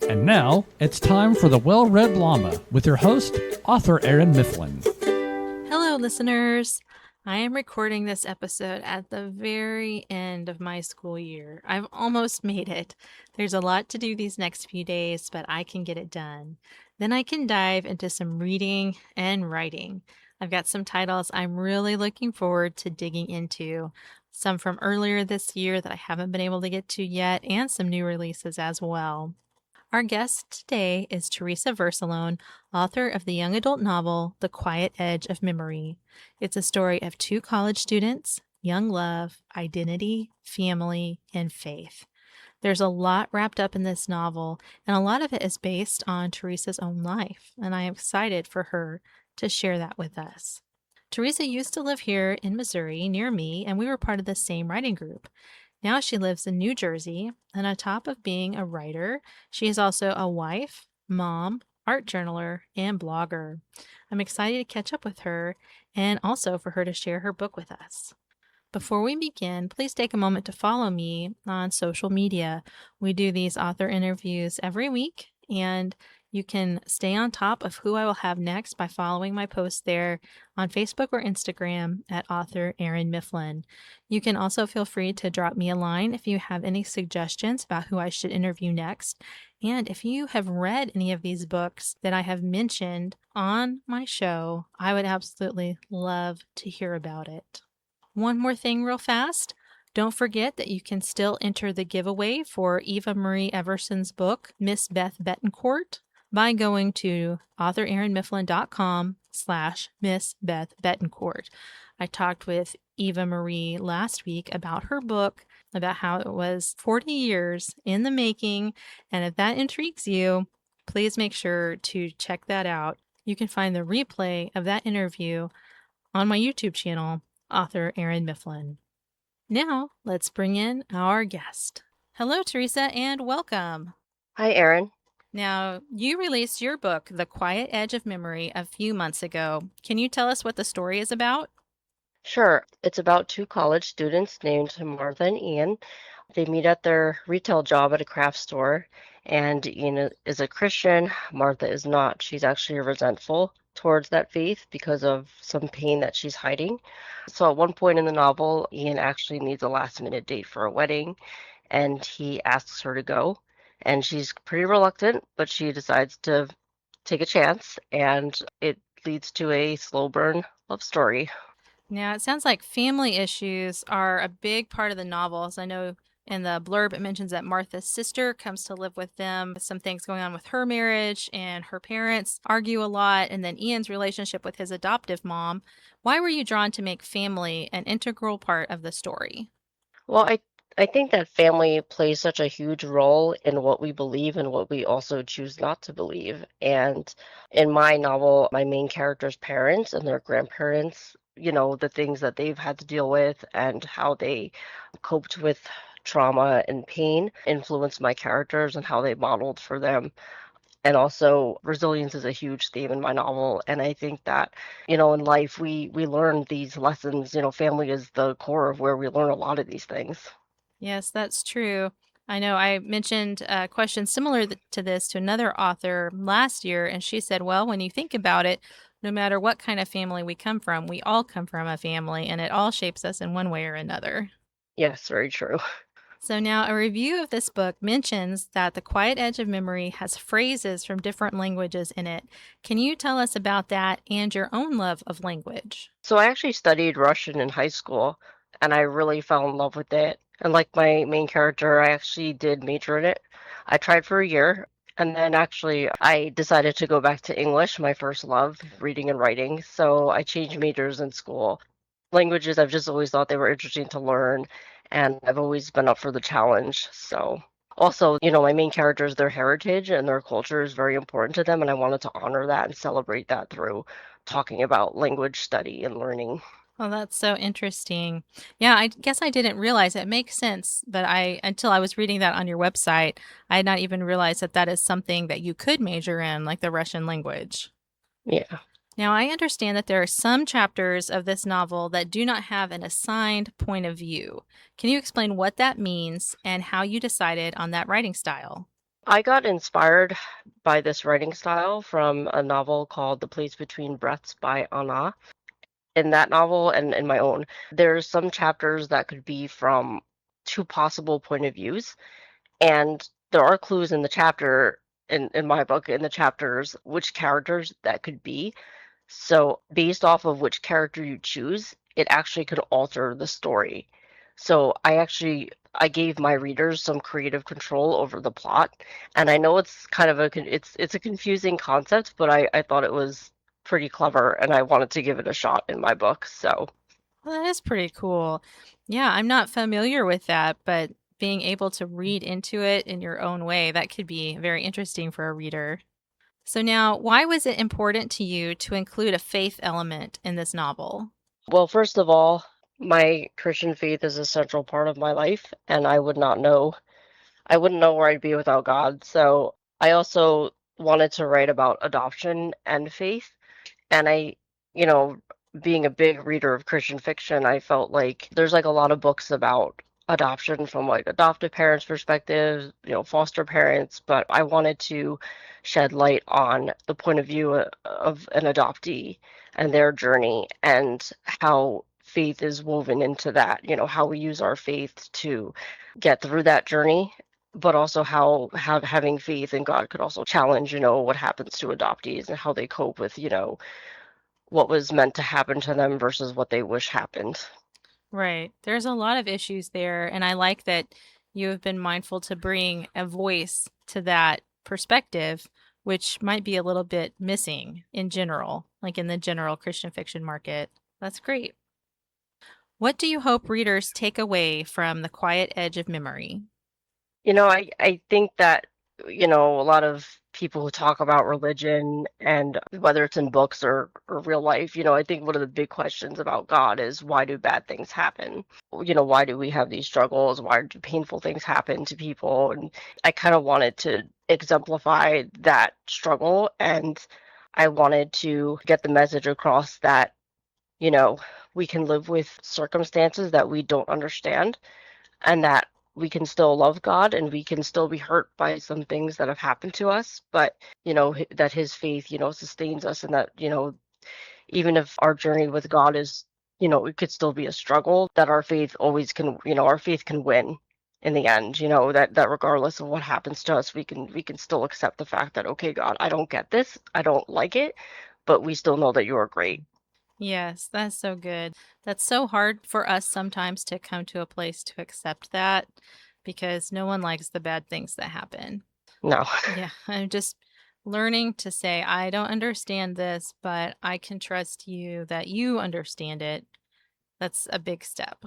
And now, it's time for the Well-Read Llama with your host, author Erin Mifflin. Hello, listeners. I am recording this episode at the very end of my school year. I've almost made it. There's a lot to do these next few days, but I can get it done. Then I can dive into some reading and writing. I've got some titles I'm really looking forward to digging into. Some from earlier this year that I haven't been able to get to yet, and some new releases as well. Our guest today is Therese Vercellone, author of the young adult novel, The Quiet Edge of Memory. It's a story of two college students, young love, identity, family, and faith. There's a lot wrapped up in this novel, and a lot of it is based on Therese's own life, and I am excited for her to share that with us. Theresa used to live here in Missouri near me, and we were part of the same writing group. Now she lives in New Jersey, and on top of being a writer, she is also a wife, mom, art journaler, and blogger. I'm excited to catch up with her and also for her to share her book with us. Before we begin, please take a moment to follow me on social media. We do these author interviews every week, and you can stay on top of who I will have next by following my posts there on Facebook or Instagram at author Erin Mifflin. You can also feel free to drop me a line if you have any suggestions about who I should interview next. And if you have read any of these books that I have mentioned on my show, I would absolutely love to hear about it. One more thing real fast. Don't forget that you can still enter the giveaway for Eva Marie Everson's book, Miss Beth Betancourt, by going to authorerinmifflin.com/Miss Beth Betancourt. I talked with Eva Marie last week about her book, about how it was 40 years in the making, and if that intrigues you, please make sure to check that out. You can find the replay of that interview on my YouTube channel, author Erin Mifflin. Now, let's bring in our guest. Hello, Theresa, and welcome. Hi, Erin. Now, you released your book, The Quiet Edge of Memory, a few months ago. Can you tell us what the story is about? Sure. It's about two college students named Martha and Ian. They meet at their retail job at a craft store, and Ian is a Christian. Martha is not. She's actually resentful towards that faith because of some pain that she's hiding. So at one point in the novel, Ian actually needs a last-minute date for a wedding, and he asks her to go. And she's pretty reluctant, but she decides to take a chance, and it leads to a slow burn love story. Now, it sounds like family issues are a big part of the novels. I know in the blurb it mentions that Martha's sister comes to live with them, some things going on with her marriage, and her parents argue a lot, and then Ian's relationship with his adoptive mom. Why were you drawn to make family an integral part of the story? Well, I think that family plays such a huge role in what we believe and what we also choose not to believe. And in my novel, my main character's parents and their grandparents, the things that they've had to deal with and how they coped with trauma and pain influenced my characters and how they modeled for them. And also, resilience is a huge theme in my novel. And I think that, in life, we learn these lessons. Family is the core of where we learn a lot of these things. Yes, that's true. I know I mentioned a question similar to this to another author last year, and she said, well, when you think about it, no matter what kind of family we come from, we all come from a family, and it all shapes us in one way or another. Yes, very true. So now a review of this book mentions that The Quiet Edge of Memory has phrases from different languages in it. Can you tell us about that and your own love of language? So I actually studied Russian in high school, and I really fell in love with it. And like my main character, I actually did major in it. I tried for a year, and then actually I decided to go back to English, my first love, reading and writing. So I changed majors in school. Languages, I've just always thought they were interesting to learn, and I've always been up for the challenge. So also, my main characters, their heritage and their culture is very important to them, and I wanted to honor that and celebrate that through talking about language study and learning. Well, that's so interesting. Yeah, I guess I didn't realize it makes sense, but until I was reading that on your website, I had not even realized that that is something that you could major in, like the Russian language. Yeah. Now, I understand that there are some chapters of this novel that do not have an assigned point of view. Can you explain what that means and how you decided on that writing style? I got inspired by this writing style from a novel called The Place Between Breaths by Anna. In that novel and in my own, there's some chapters that could be from two possible point of views, and there are clues in the chapter in my book in the chapters which characters that could be. So based off of which character you choose, it actually could alter the story. So I gave my readers some creative control over the plot, and I know it's kind of it's a confusing concept, but I thought it was pretty clever, and I wanted to give it a shot in my book. So Well, that is pretty cool. Yeah, I'm not familiar with that, but being able to read into it in your own way, that could be very interesting for a reader. So now, why was it important to you to include a faith element in this novel? well, first of all, my Christian faith is a central part of my life, and I wouldn't know where I'd be without God. So I also wanted to write about adoption and faith. And you know, being a big reader of Christian fiction, I felt like there's like a lot of books about adoption from like adoptive parents' perspectives, foster parents, but I wanted to shed light on the point of view of an adoptee and their journey and how faith is woven into that, how we use our faith to get through that journey, but also how having faith in God could also challenge, what happens to adoptees and how they cope with, what was meant to happen to them versus what they wish happened. Right. There's a lot of issues there, and I like that you have been mindful to bring a voice to that perspective, which might be a little bit missing in general, like in the general Christian fiction market. That's great. What do you hope readers take away from The Quiet Edge of Memory? I think that, a lot of people who talk about religion and whether it's in books or real life, I think one of the big questions about God is why do bad things happen? Why do we have these struggles? Why do painful things happen to people? And I kind of wanted to exemplify that struggle, and I wanted to get the message across that, you know, we can live with circumstances that we don't understand and that we can still love God and we can still be hurt by some things that have happened to us, but that his faith, sustains us, and that, even if our journey with God is, it could still be a struggle, that our faith always can, our faith can win in the end, that regardless of what happens to us, we can still accept the fact that, okay, God, I don't get this, I don't like it, but we still know that you are great. Yes, that's so good. That's so hard for us sometimes to come to a place to accept that because no one likes the bad things that happen. No. Yeah, I'm just learning to say, I don't understand this, but I can trust you that you understand it. That's a big step.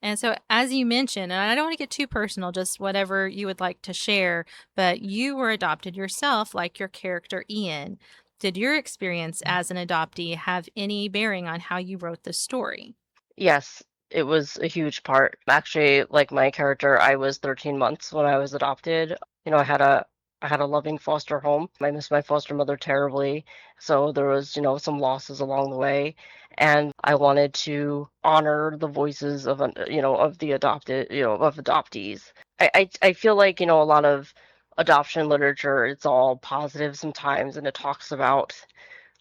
And so, as you mentioned, and I don't want to get too personal, just whatever you would like to share, but you were adopted yourself, like your character Ian. Did your experience as an adoptee have any bearing on how you wrote the story? Yes, it was a huge part. Actually, like my character, I was 13 months when I was adopted. I had a loving foster home. I miss my foster mother terribly. So there was, some losses along the way. And I wanted to honor the voices of the adopted, of adoptees. I feel like, a lot of adoption literature, it's all positive sometimes, and it talks about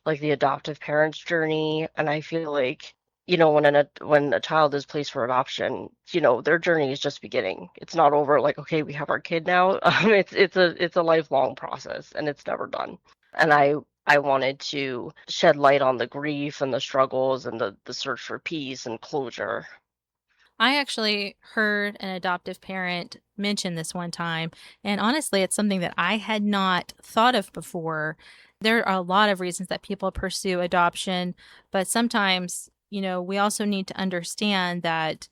like the adoptive parent's journey. And I feel like, when a child is placed for adoption, their journey is just beginning. It's not over like, okay, we have our kid now. It's a lifelong process, and it's never done. And I wanted to shed light on the grief and the struggles and the search for peace and closure. I actually heard an adoptive parent mention this one time, and honestly, it's something that I had not thought of before. There are a lot of reasons that people pursue adoption, but sometimes, we also need to understand that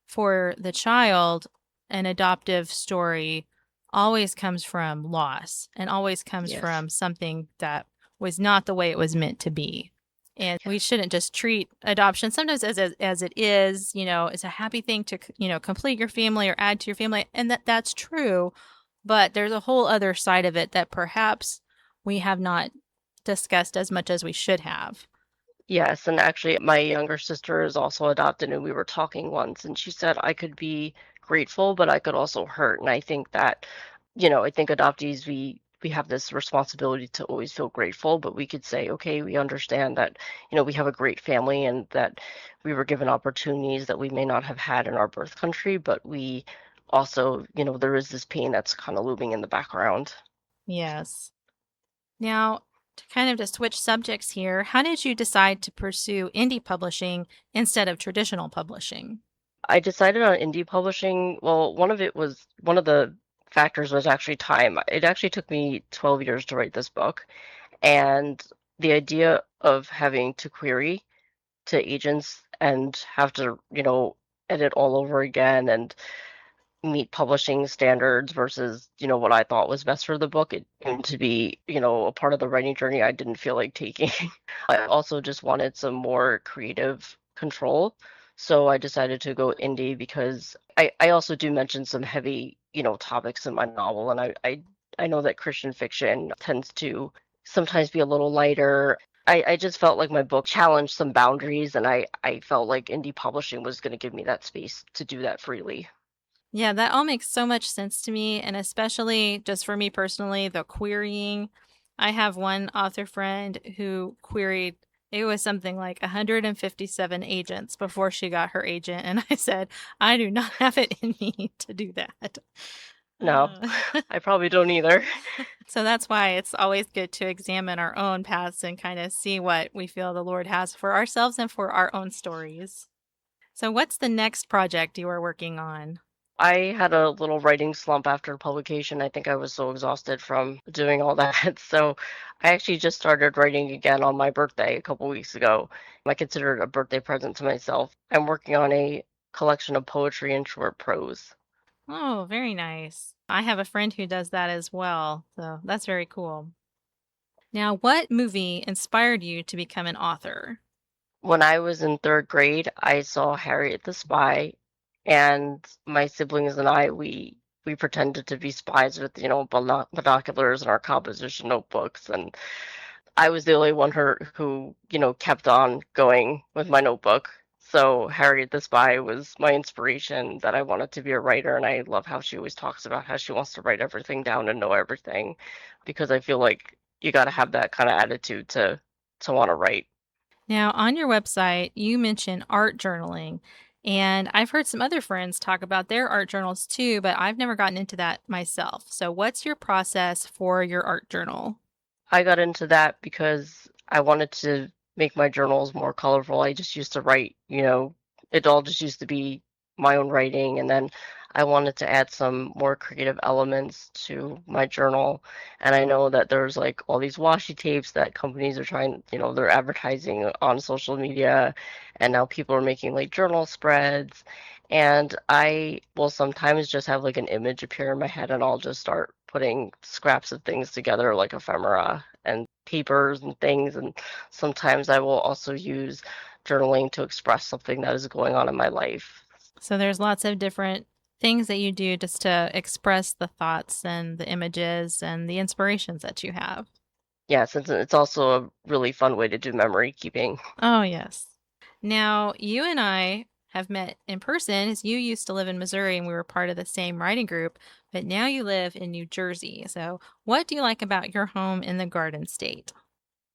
for the child, an adoptive story always comes from loss and always comes Yes. from something that was not the way it was meant to be. And we shouldn't just treat adoption sometimes as it is, it's a happy thing to, complete your family or add to your family. And that's true. But there's a whole other side of it that perhaps we have not discussed as much as we should have. Yes, and actually, my younger sister is also adopted, and we were talking once, and she said I could be grateful, but I could also hurt. And I think that I think adoptees, we have this responsibility to always feel grateful, but we could say, okay, we understand that, we have a great family and that we were given opportunities that we may not have had in our birth country, but we also, there is this pain that's kind of looming in the background. Yes. Now, to kind of just switch subjects here, how did you decide to pursue indie publishing instead of traditional publishing? I decided on indie publishing. Well, one of the factors was actually time. It actually took me 12 years to write this book. And the idea of having to query to agents and have to, edit all over again and meet publishing standards versus, what I thought was best for the book, it seemed to be, a part of the writing journey I didn't feel like taking. I also just wanted some more creative control. So I decided to go indie because I also do mention some heavy, topics in my novel. And I know that Christian fiction tends to sometimes be a little lighter. I just felt like my book challenged some boundaries, and I felt like indie publishing was going to give me that space to do that freely. Yeah, that all makes so much sense to me. And especially just for me personally, the querying. I have one author friend who queried, it was something like 157 agents before she got her agent. And I said, I do not have it in me to do that. No, Uh, I probably don't either. so that's why it's always good to examine our own paths and kind of see what we feel the Lord has for ourselves and for our own stories. So, what's the next project you are working on? I had a little writing slump after publication. I think I was so exhausted from doing all that. So I actually just started writing again on my birthday a couple weeks ago. I consider it a birthday present to myself. I'm working on a collection of poetry and short prose. Oh, very nice. I have a friend who does that as well. So that's very cool. Now, what movie inspired you to become an author? When I was in third grade, I saw Harriet the Spy, and my siblings and I, we pretended to be spies with, binoculars and our composition notebooks, and I was the only one who, kept on going with my notebook. So Harriet the Spy was my inspiration that I wanted to be a writer, and I love how she always talks about how she wants to write everything down and know everything, because I feel like you got to have that kind of attitude to want to write. Now, on your website, you mention art journaling. And I've heard some other friends talk about their art journals too, but I've never gotten into that myself. So, what's your process for your art journal? I got into that because I wanted to make my journals more colorful. I just used to write, it all just used to be my own writing. And then I wanted to add some more creative elements to my journal. And I know that there's like all these washi tapes that companies are trying, they're advertising on social media. And now people are making like journal spreads. And I will sometimes just have like an image appear in my head and I'll just start putting scraps of things together like ephemera and papers and things. And sometimes I will also use journaling to express something that is going on in my life. So, there's lots of different things that you do just to express the thoughts and the images and the inspirations that you have. Yeah, since it's also a really fun way to do memory keeping. Oh, yes. Now, you and I have met in person as you used to live in Missouri and we were part of the same writing group, but now you live in New Jersey. So, what do you like about your home in the Garden State?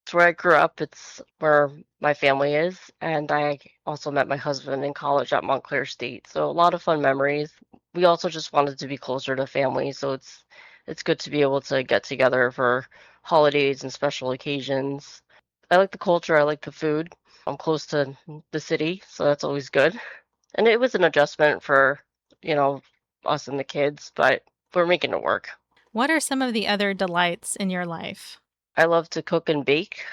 It's where I grew up. It's where my family is. And I also met my husband in college at Montclair State. So a lot of fun memories. We also just wanted to be closer to family. So it's good to be able to get together for holidays and special occasions. I like the culture. I like the food. I'm close to the city, so that's always good. And it was an adjustment for, you know, us and the kids, but we're making it work. What are some of the other delights in your life? I love to cook and bake,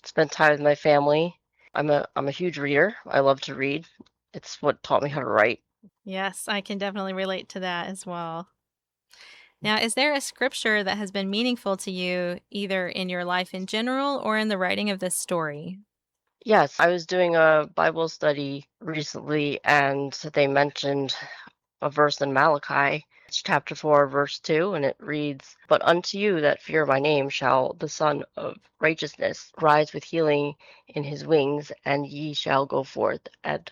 spend time with my family. I'm a huge reader. I love to read. It's what taught me how to write. Yes, I can definitely relate to that as well. Now, is there a scripture that has been meaningful to you, either in your life in general or in the writing of this story? Yes, I was doing a Bible study recently and they mentioned a verse in Malachi. It's chapter 4, verse 2, and it reads, "But unto you that fear my name shall the Son of Righteousness rise with healing in his wings, and ye shall go forth and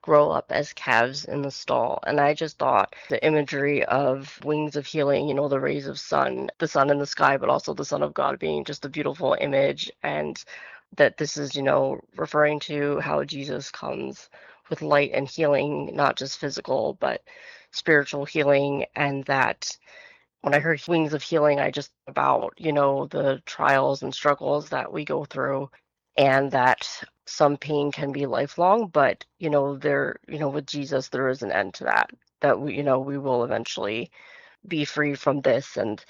grow up as calves in the stall." And I just thought the imagery of wings of healing, the rays of sun, the sun in the sky, but also the Son of God being just a beautiful image, and that this is, referring to how Jesus comes with light and healing, not just physical, but spiritual healing. And that when I heard wings of healing, I just about, the trials and struggles that we go through, and that some pain can be lifelong, but, with Jesus, there is an end to that, that we will eventually be free from this, and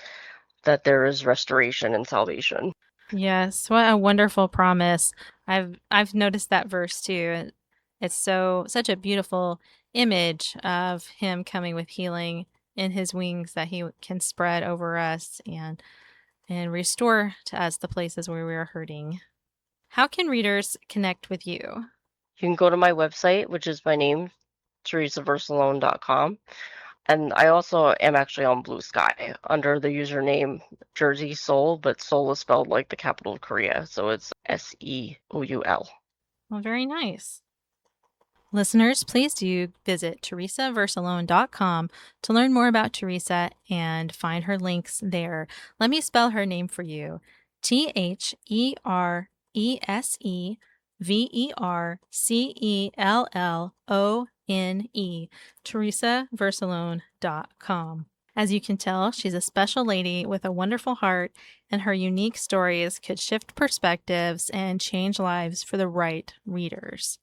that there is restoration and salvation. Yes, what a wonderful promise. I've noticed that verse too. It's such a beautiful image of him coming with healing in his wings that he can spread over us and restore to us the places where we are hurting. How can readers connect with you? You can go to my website, which is my name, theresavercellone.com. And I also am actually on Blue Sky under the username Jersey Soul, but Seoul is spelled like the capital of Korea, so it's Seoul. Well, very nice. Listeners, please do visit theresavercellone.com to learn more about Theresa and find her links there. Let me spell her name for you. TheresaVercellone, theresavercellone.com. As you can tell, she's a special lady with a wonderful heart, and her unique stories could shift perspectives and change lives for the right readers.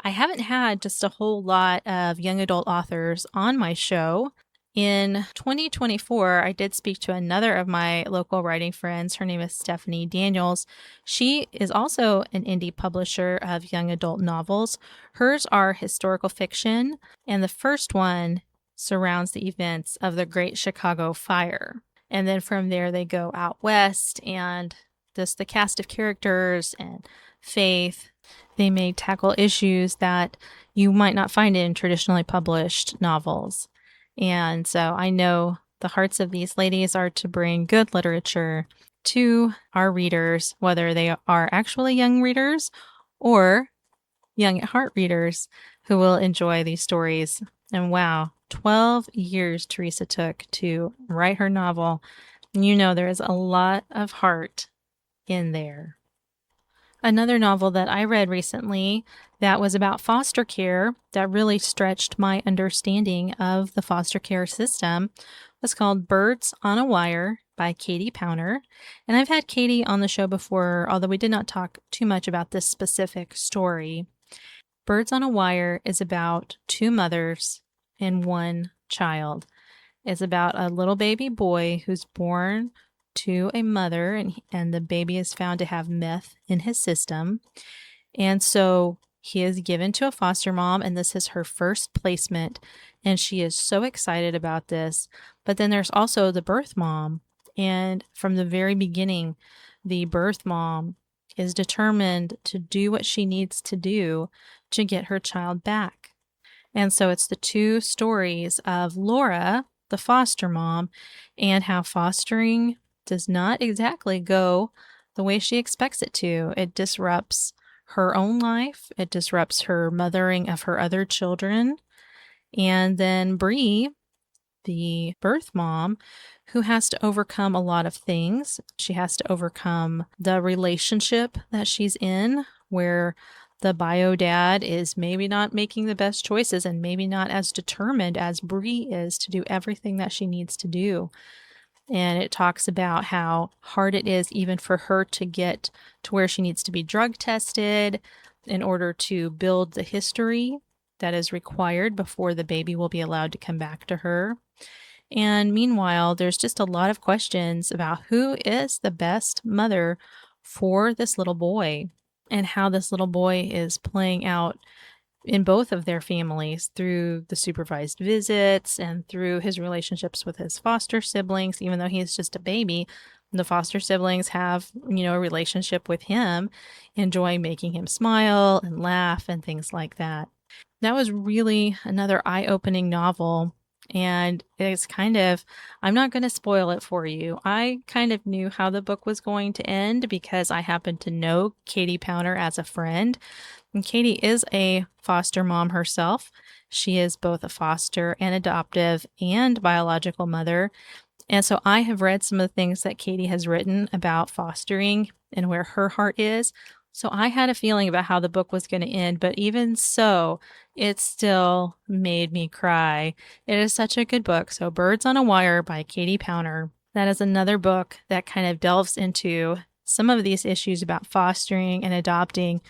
I haven't had just a whole lot of young adult authors on my show. In 2024, I did speak to another of my local writing friends. Her name is Stephanie Daniels. She is also an indie publisher of young adult novels. Hers are historical fiction, and the first one surrounds the events of the Great Chicago Fire. And then from there, they go out west, and just the cast of characters and faith. They may tackle issues that you might not find in traditionally published novels. And so I know the hearts of these ladies are to bring good literature to our readers, whether they are actually young readers or young at heart readers who will enjoy these stories. And wow, 12 years Theresa took to write her novel. There is a lot of heart in there. Another novel that I read recently that was about foster care that really stretched my understanding of the foster care system was called Birds on a Wire by Katie Powner. And I've had Katie on the show before, although we did not talk too much about this specific story. Birds on a Wire is about two mothers and one child. It's about a little baby boy who's born to a mother, and the baby is found to have meth in his system. And so he is given to a foster mom, and this is her first placement, and she is so excited about this. But then there's also the birth mom, and from the very beginning, the birth mom is determined to do what she needs to do to get her child back. And so it's the two stories of Laura, the foster mom, and how fostering does not exactly go the way she expects it to. It disrupts her own life. It disrupts her mothering of her other children. And then Bree, the birth mom, who has to overcome a lot of things. She has to overcome the relationship that she's in, where the bio dad is maybe not making the best choices and maybe not as determined as Bree is to do everything that she needs to do. And it talks about how hard it is even for her to get to where she needs to be drug tested in order to build the history that is required before the baby will be allowed to come back to her. And meanwhile, there's just a lot of questions about who is the best mother for this little boy and how this little boy is playing out in both of their families through the supervised visits and through his relationships with his foster siblings. Even though he's just a baby, the foster siblings have, a relationship with him, enjoying making him smile and laugh and things like that. That was really another eye-opening novel And it's I'm not going to spoil it for you. I kind of knew how the book was going to end because I happened to know Katie Pounder as a friend. And Katie is a foster mom herself. She is both a foster and adoptive and biological mother. And so I have read some of the things that Katie has written about fostering and where her heart is. So I had a feeling about how the book was going to end, but even so, it still made me cry. It is such a good book. So Birds on a Wire by Katie Pounder. That is another book that kind of delves into some of these issues about fostering and adopting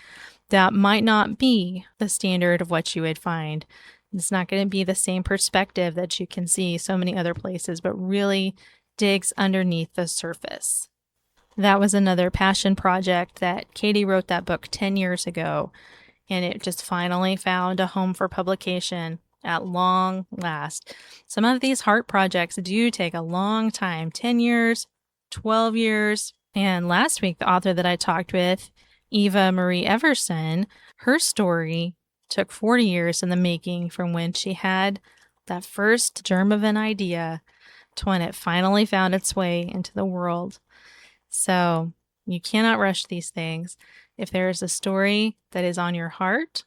that might not be the standard of what you would find. It's not going to be the same perspective that you can see so many other places, but really digs underneath the surface. That was another passion project that Katie wrote that book 10 years ago, and it just finally found a home for publication at long last. Some of these heart projects do take a long time, 10 years, 12 years. And last week, the author that I talked with, Eva Marie Everson, her story took 40 years in the making from when she had that first germ of an idea to when it finally found its way into the world. So you cannot rush these things. If there is a story that is on your heart,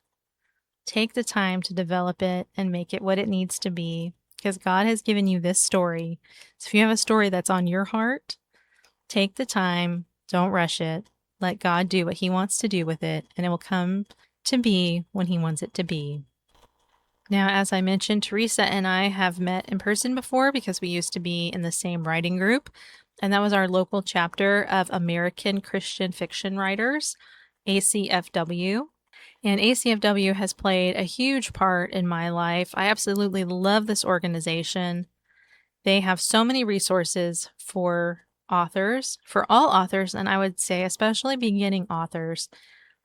take the time to develop it and make it what it needs to be, because God has given you this story. So if you have a story that's on your heart, take the time, don't rush it. Let God do what He wants to do with it, and it will come to be when He wants it to be. Now, as I mentioned, Teresa and I have met in person before because we used to be in the same writing group, and that was our local chapter of American Christian Fiction Writers, ACFW. And ACFW has played a huge part in my life. I absolutely love this organization. They have so many resources for authors, for all authors, and I would say especially beginning authors.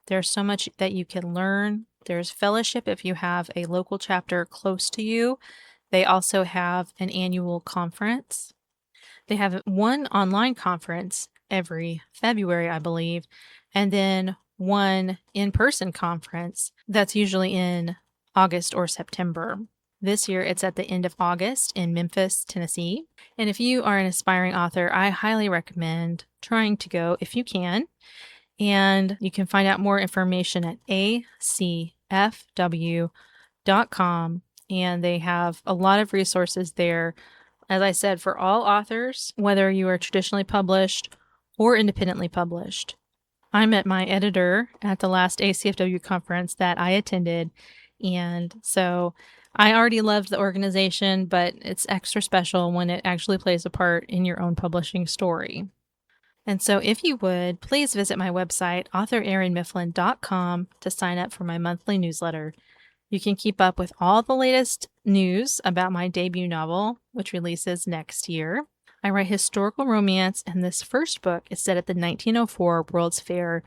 There's so much that you can learn. There's fellowship if you have a local chapter close to you. They also have an annual conference. They have one online conference every February, I believe, and then one in-person conference that's usually in August or September. This year, it's at the end of August in Memphis, Tennessee. And if you are an aspiring author, I highly recommend trying to go if you can. And you can find out more information at acfw.com. And they have a lot of resources there, as I said, for all authors, whether you are traditionally published or independently published. I met my editor at the last ACFW conference that I attended, and so I already loved the organization, but it's extra special when it actually plays a part in your own publishing story. And so if you would, please visit my website, authorerinmifflin.com, to sign up for my monthly newsletter. You can keep up with all the latest news about my debut novel, which releases next year. I write historical romance, and this first book is set at the 1904 World's Fair,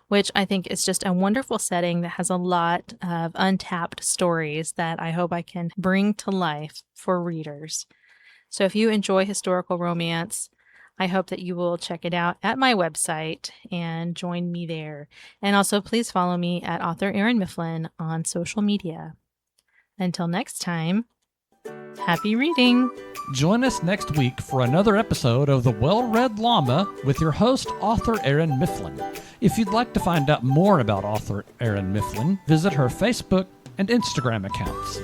which I think is just a wonderful setting that has a lot of untapped stories that I hope I can bring to life for readers. So if you enjoy historical romance, I hope that you will check it out at my website and join me there. And also please follow me at author Erin Mifflin on social media. Until next time, happy reading! Join us next week for another episode of The Well-Read Llama with your host, author Erin Mifflin. If you'd like to find out more about author Erin Mifflin, visit her Facebook and Instagram accounts.